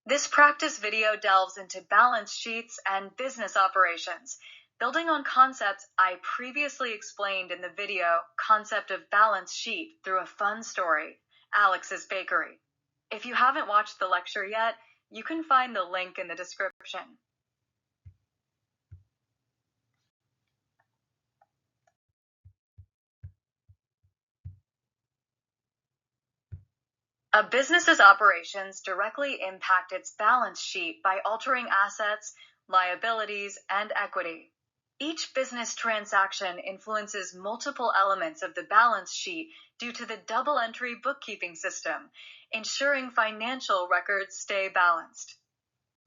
This practice video delves into balance sheets and business operations, building on concepts I previously explained in the video Concept of Balance Sheet through a fun story, Alex's Bakery. If you haven't watched the lecture yet, you can find the link in the description. A business's operations directly impact its balance sheet by altering assets, liabilities, and equity. Each business transaction influences multiple elements of the balance sheet due to the double-entry bookkeeping system, ensuring financial records stay balanced.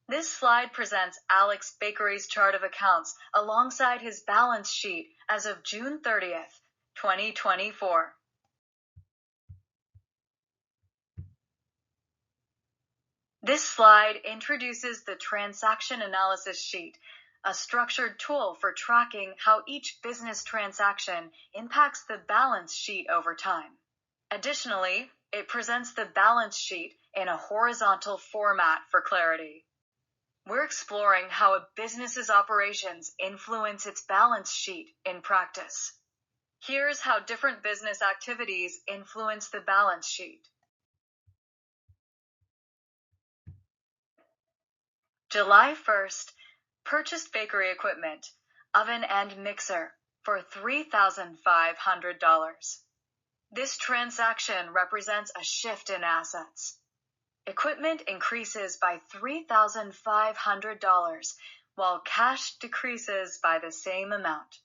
This slide presents Alex Bakery's chart of accounts alongside his balance sheet as of June 30th, 2024. This slide introduces the Transaction Analysis Sheet, a structured tool for tracking how each business transaction impacts the balance sheet over time. Additionally, it presents the balance sheet in a horizontal format for clarity. We're exploring how a business's operations influence its balance sheet in practice. Here's how different business activities influence the balance sheet. July 1st, purchased bakery equipment, oven and mixer for $3,500. This transaction represents a shift in assets. Equipment increases by $3,500, while cash decreases by the same amount.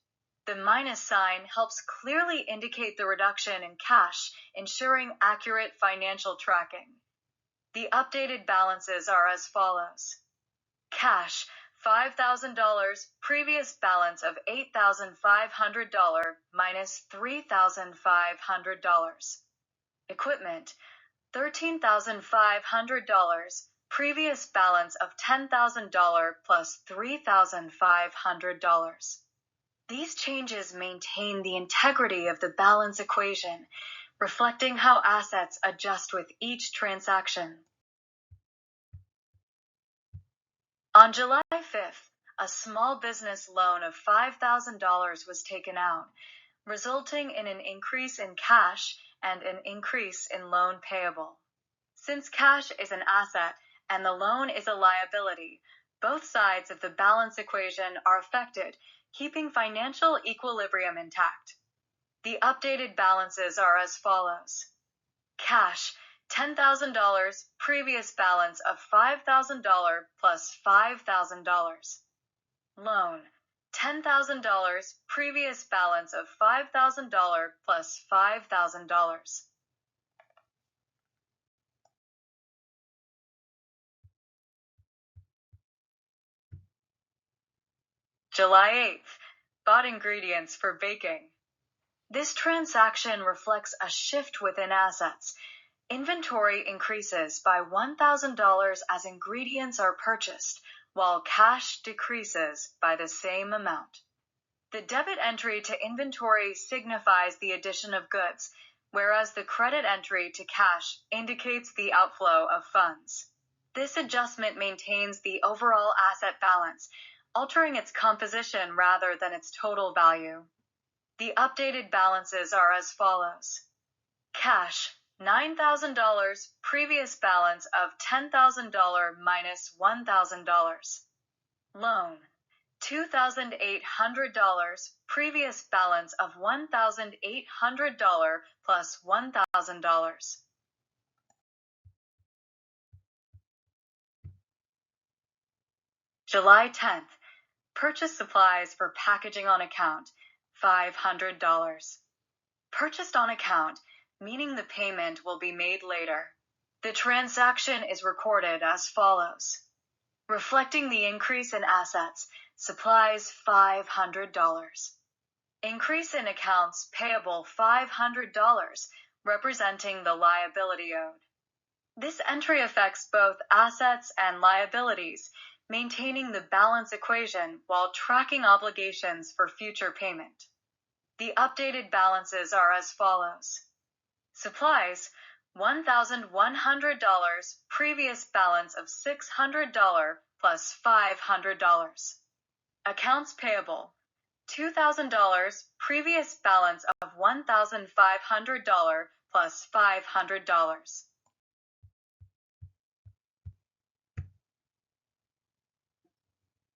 The minus sign helps clearly indicate the reduction in cash, ensuring accurate financial tracking. The updated balances are as follows. Cash, $5,000, previous balance of $8,500 minus $3,500. Equipment, $13,500, previous balance of $10,000 plus $3,500. These changes maintain the integrity of the balance equation, reflecting how assets adjust with each transaction. On July 5th, a small business loan of $5,000 was taken out, resulting in an increase in cash and an increase in loan payable. Since cash is an asset and the loan is a liability, both sides of the balance equation are affected, keeping financial equilibrium intact. The updated balances are as follows. Cash, $10,000, previous balance of $5,000 plus $5,000. Loan, $10,000, previous balance of $5,000 plus $5,000. July 8th, bought ingredients for baking. This transaction reflects a shift within assets. Inventory increases by $1,000 as ingredients are purchased, while cash decreases by the same amount. The debit entry to inventory signifies the addition of goods, whereas the credit entry to cash indicates the outflow of funds. This adjustment maintains the overall asset balance, altering its composition rather than its total value. The updated balances are as follows. Cash, $9,000, previous balance of $10,000 minus $1,000. Loan, $2,800, previous balance of $1,800 plus $1,000. July 10th, purchase supplies for packaging on account, $500. Purchased on account, meaning the payment will be made later. The transaction is recorded as follows. Reflecting the increase in assets, supplies $500. Increase in accounts payable $500, representing the liability owed. This entry affects both assets and liabilities, maintaining the balance equation while tracking obligations for future payment. The updated balances are as follows. Supplies, $1,100, previous balance of $600 plus $500. Accounts payable, $2,000, previous balance of $1,500 plus $500.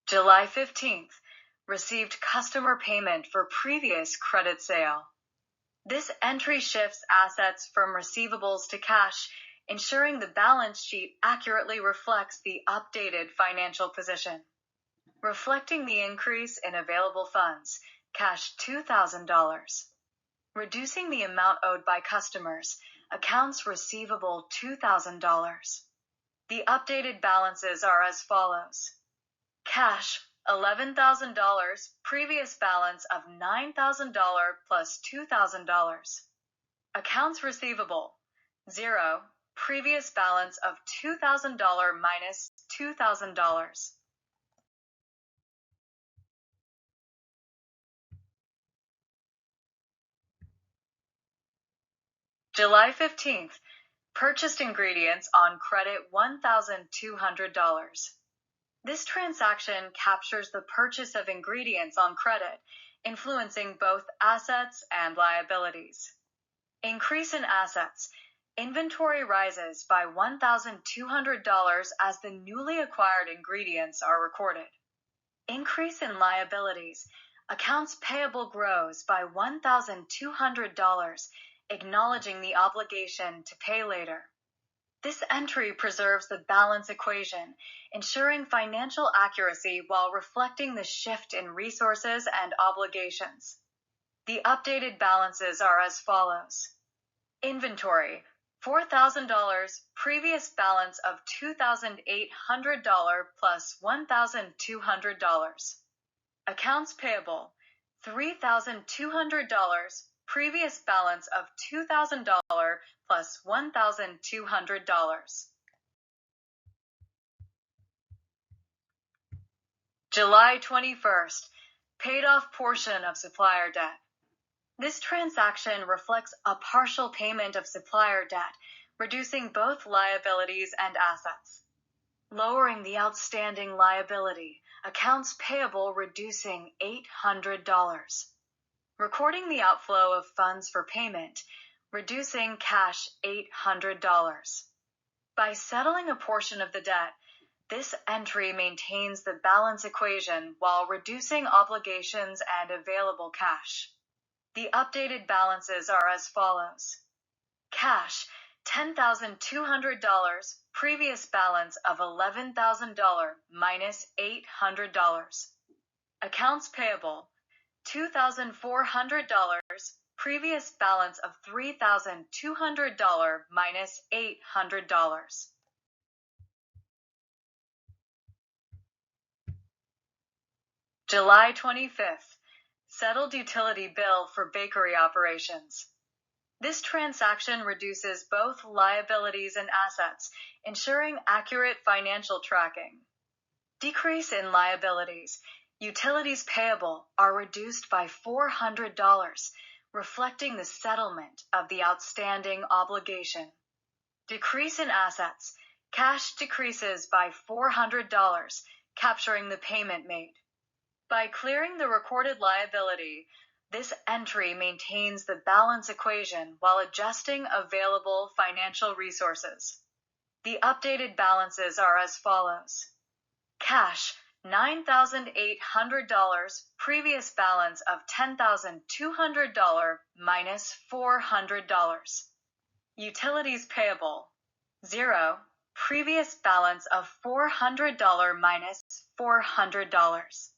July 15th, received customer payment for previous credit sale. This entry shifts assets from receivables to cash, ensuring the balance sheet accurately reflects the updated financial position. Reflecting the increase in available funds, cash $2,000. Reducing the amount owed by customers, accounts receivable $2,000. The updated balances are as follows. Cash, $11,000, previous balance of $9,000 plus $2,000. Accounts receivable, 0, previous balance of $2,000 minus $2,000. July 15th, purchased ingredients on credit $1,200. This transaction captures the purchase of ingredients on credit, influencing both assets and liabilities. Increase in assets. Inventory rises by $1,200 as the newly acquired ingredients are recorded. Increase in liabilities. Accounts payable grows by $1,200, acknowledging the obligation to pay later. This entry preserves the balance equation, ensuring financial accuracy while reflecting the shift in resources and obligations. The updated balances are as follows. Inventory, $4,000, previous balance of $2,800 plus $1,200. Accounts payable, $3,200, previous balance of $2,000 plus $1,200. July 21st, paid off portion of supplier debt. This transaction reflects a partial payment of supplier debt, reducing both liabilities and assets. Lowering the outstanding liability, accounts payable reducing $800. Recording the outflow of funds for payment, reducing cash $800. By settling a portion of the debt, this entry maintains the balance equation while reducing obligations and available cash. The updated balances are as follows. Cash, $10,200, previous balance of $11,000 minus $800. Accounts payable, $2,400, previous balance of $3,200 minus $800. July 25th, settled utility bill for bakery operations. This transaction reduces both liabilities and assets, ensuring accurate financial tracking. Decrease in liabilities. Utilities payable are reduced by $400, reflecting the settlement of the outstanding obligation. Decrease in assets. Cash decreases by $400, capturing the payment made. By clearing the recorded liability, this entry maintains the balance equation while adjusting available financial resources. The updated balances are as follows. Cash, $9,800, previous balance of $10,200 minus $400. Utilities payable, 0, previous balance of $400 minus $400.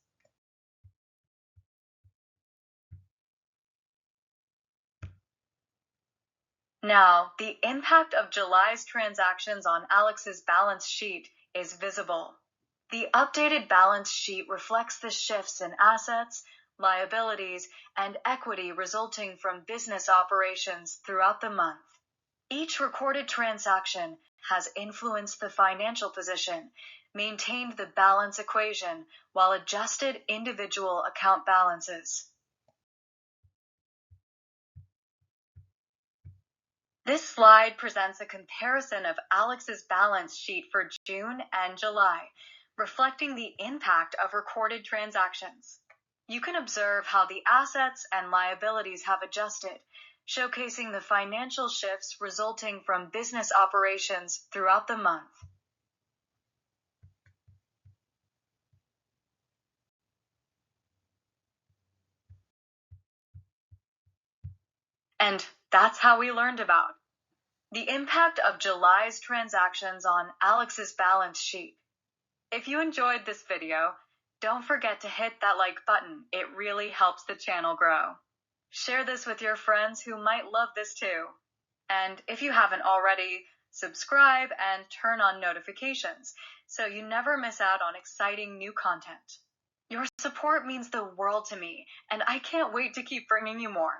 Now, the impact of July's transactions on Alex's balance sheet is visible. The updated balance sheet reflects the shifts in assets, liabilities, and equity resulting from business operations throughout the month. Each recorded transaction has influenced the financial position, maintained the balance equation, while adjusted individual account balances. This slide presents a comparison of Alex's balance sheet for June and July, reflecting the impact of recorded transactions. You can observe how the assets and liabilities have adjusted, showcasing the financial shifts resulting from business operations throughout the month. And that's how we learned about the impact of July's transactions on Alex's balance sheet. If you enjoyed this video, don't forget to hit that like button. It really helps the channel grow. Share this with your friends who might love this too. And if you haven't already, subscribe and turn on notifications so you never miss out on exciting new content. Your support means the world to me, and I can't wait to keep bringing you more.